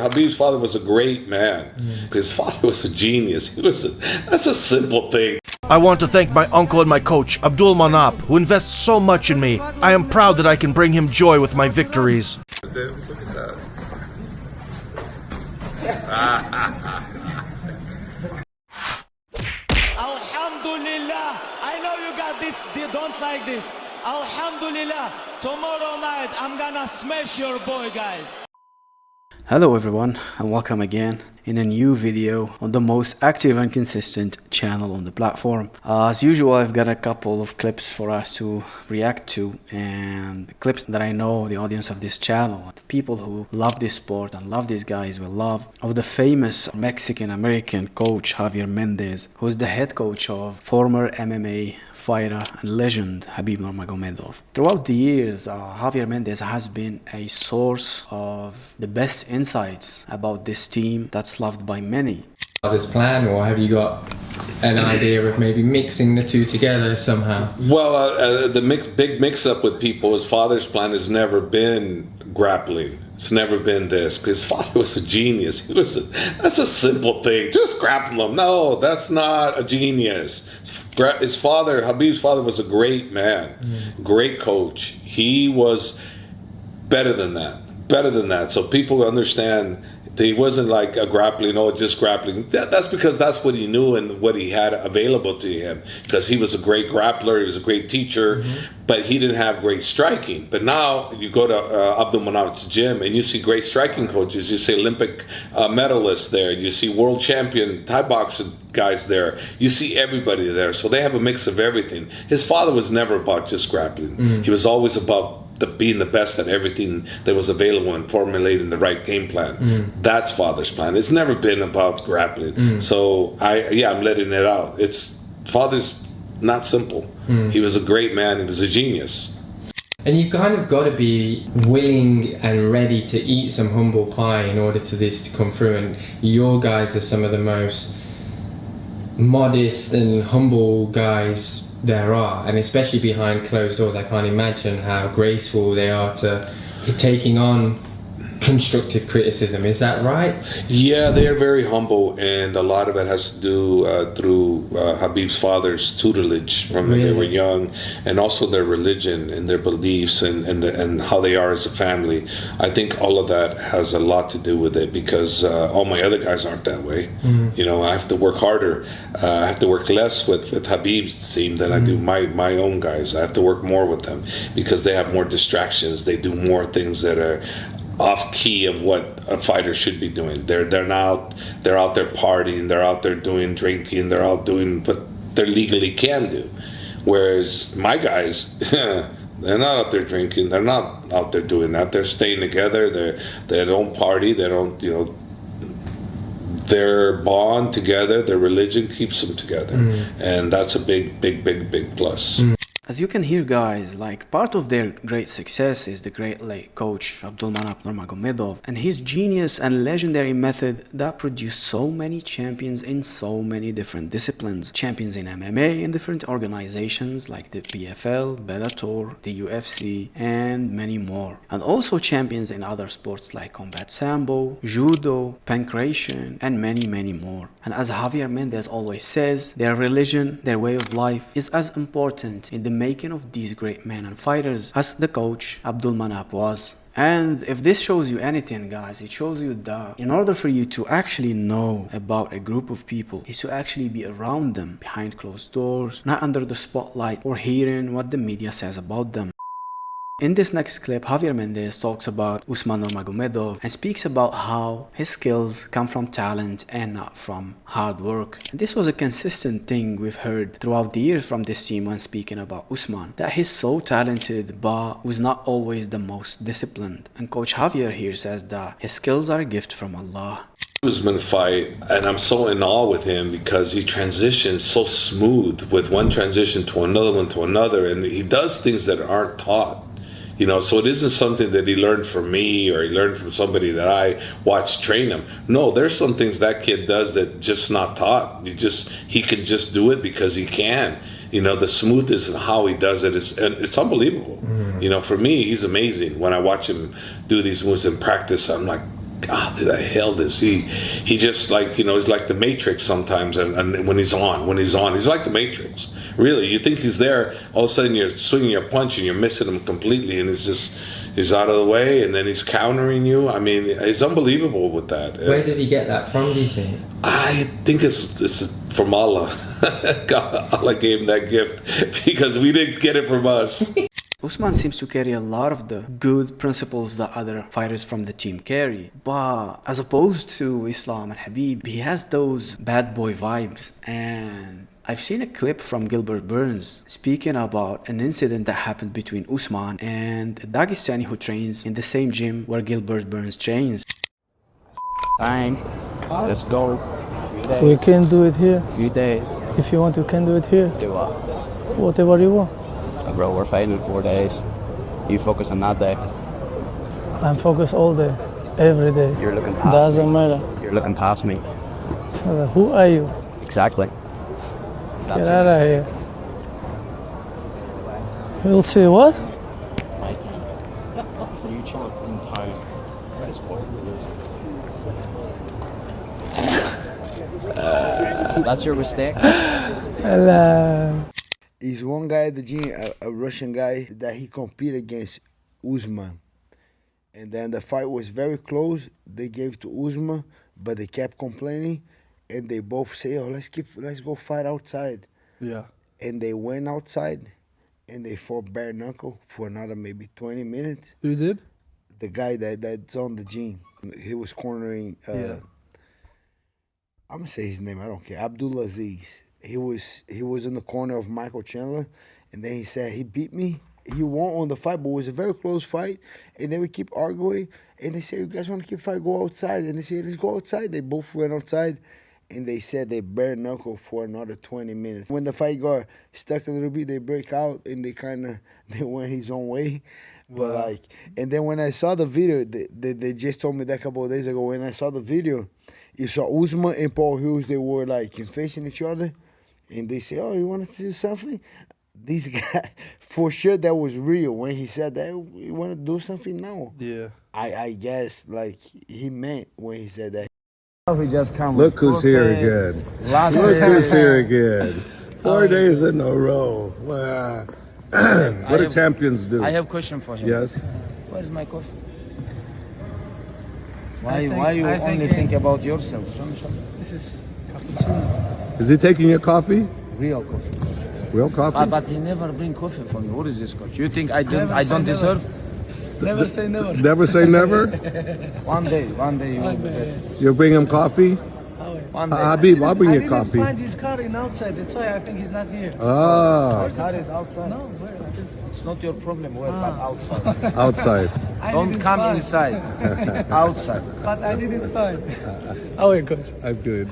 Habib's father was a great man. His father was a genius. That's a simple thing. I want to thank my uncle and my coach, Abdulmanap, who invests so much in me. I am proud that I can bring him joy with my victories. Look at that. Alhamdulillah. I know you got this, they don't like this. Alhamdulillah. Tomorrow night I'm gonna smash your boy, guys. Hello everyone, and welcome again in a new video on the most active and consistent channel on the platform. As usual, I've got a couple of clips for us to react to, and clips that I know the audience of this channel, the people who love this sport and love these guys will love, of the famous Mexican-American coach Javier Mendez, who's the head coach of former MMA fighter and legend Javier Nurmagomedov. Throughout the years, Javier Mendez has been a source of the best insights about this team that's loved by many. This plan, or have you got an idea of maybe mixing the two together somehow? Well, the big mix-up with people, his father's plan has never been grappling. It's never been this. His father was a genius. That's a simple thing. Just grapple him. No, that's not a genius. His father, Habib's father, was a great man, great coach. He was better than that. So people understand that he wasn't like a grappling, just grappling. That's because that's what he knew and what he had available to him. Because he was a great grappler, he was a great teacher, but he didn't have great striking. But now you go to Abdulmanap's gym and you see great striking coaches. You see Olympic medalists there. You see world champion Thai boxing guys there. You see everybody there. So they have a mix of everything. His father was never about just grappling. He was always about being the best at everything that was available and formulating the right game plan. That's father's plan. It's never been about grappling. So I'm letting it out. Father's not simple. He was a great man. He was a genius. And you've kind of got to be willing and ready to eat some humble pie in order for this to come through. And your guys are some of the most modest and humble guys there are, and especially behind closed doors. I can't imagine how graceful they are to taking on constructive criticism. Is that right? Yeah, they are very humble, and a lot of it has to do through Habib's father's tutelage from when they were young, and also their religion and their beliefs and how they are as a family. I think all of that has a lot to do with it, because all my other guys aren't that way. You know, I have to work harder. I have to work less with Habib's team than I do my own guys. I have to work more with them because they have more distractions. They do more things that are off key of what a fighter should be doing. They're out there partying, they're out there drinking, they're out doing what they legally can do. Whereas my guys, they're not out there drinking, they're not out there doing that. They're staying together, they don't party, they don't, their bond together, their religion keeps them together. And that's a big plus. As you can hear, guys, like, part of their great success is the great late coach Abdulmanap Nurmagomedov and his genius and legendary method that produced so many champions in so many different disciplines. Champions in MMA in different organizations like the PFL, Bellator, the UFC, and many more. And also champions in other sports like combat sambo, judo, pancration, and many more. And as Javier Mendez always says, their religion, their way of life is as important in the making of these great men and fighters as the coach Abdulmanap was. And if this shows you anything, guys, it shows you that in order for you to actually know about a group of people is to actually be around them behind closed doors, not under the spotlight or hearing what the media says about them. In this next clip, Javier Mendez talks about Usman Nurmagomedov and speaks about how his skills come from talent and not from hard work. And this was a consistent thing we've heard throughout the years from this team when speaking about Usman, that he's so talented but was not always the most disciplined. And Coach Javier here says that his skills are a gift from Allah. Usman fight, and I'm so in awe with him because he transitions so smooth with one transition to another one to another, and he does things that aren't taught. So it isn't something that he learned from me or he learned from somebody that I watched train him. No, there's some things that kid does that just not taught. He can just do it because he can. The smoothness and how he does it it's unbelievable. For me, he's amazing. When I watch him do these moves in practice, I'm like, God, the hell does he just like, you know, he's like the Matrix sometimes, and when he's on, he's like the Matrix. Really, you think he's there, all of a sudden you're swinging your punch and you're missing him completely, and he's out of the way, and then he's countering you. I mean, it's unbelievable with that. Where does he get that from, do you think? I think it's from Allah. Allah gave him that gift because we didn't get it from us. Usman seems to carry a lot of the good principles that other fighters from the team carry. But as opposed to Islam and Khabib, he has those bad boy vibes. And I've seen a clip from Gilbert Burns speaking about an incident that happened between Usman and a Dagestani who trains in the same gym where Gilbert Burns trains. Time. Let's go. We can do it here. Few days. If you want, you can do it here. Do what? Whatever you want. Bro, we're fighting in 4 days. You focus on that day. I'm focused all day, every day. You're looking past Doesn't me. matter. You're looking past me. Who are you? Exactly. That's Get out of here. We'll see what? That's your mistake. Hello. He's one guy at the gym, a Russian guy, that he competed against Usman. And then the fight was very close. They gave to Usman, but they kept complaining. And they both say, oh, let's go fight outside. Yeah. And they went outside and they fought bare knuckle for another maybe 20 minutes. You did? The guy that's on the gym, he was cornering, I'm gonna say his name, I don't care, Abdulaziz. He was in the corner of Michael Chandler, and then he said he beat me. He won on the fight, but it was a very close fight. And then we keep arguing, and they said, you guys want to keep fighting, go outside. And they said, let's go outside. They both went outside, and they said they bare knuckle for another 20 minutes. When the fight got stuck a little bit, they break out, and they went his own way. But like, and then when I saw the video, they just told me that a couple of days ago, when I saw the video, you saw Usman and Paul Hughes, they were like facing each other. And they say, oh, you want to do something? This guy, for sure, that was real. When he said that, you want to do something now? Yeah. I guess, like, he meant when he said that. Look who's here again. Look who's here again. 4 days in a row. Wow. What do champions do? I have a question for him. Yes? Where's my coffee? Why you only think about yourself? This is cappuccino. Is he taking your coffee? Real coffee. Real coffee? But he never bring coffee for me. What is this coach? You think I don't deserve? Never say never. Never say never? One day you will be better. You'll bring him coffee? One day. Habib, I'll bring I you didn't coffee. find his car in outside. That's why I think he's not here. Ah, Car is outside. No, where? I didn't- It's not your problem where, but outside. outside. I Don't didn't come find. inside. It's outside. But I didn't find. Oh, coach. I'm good.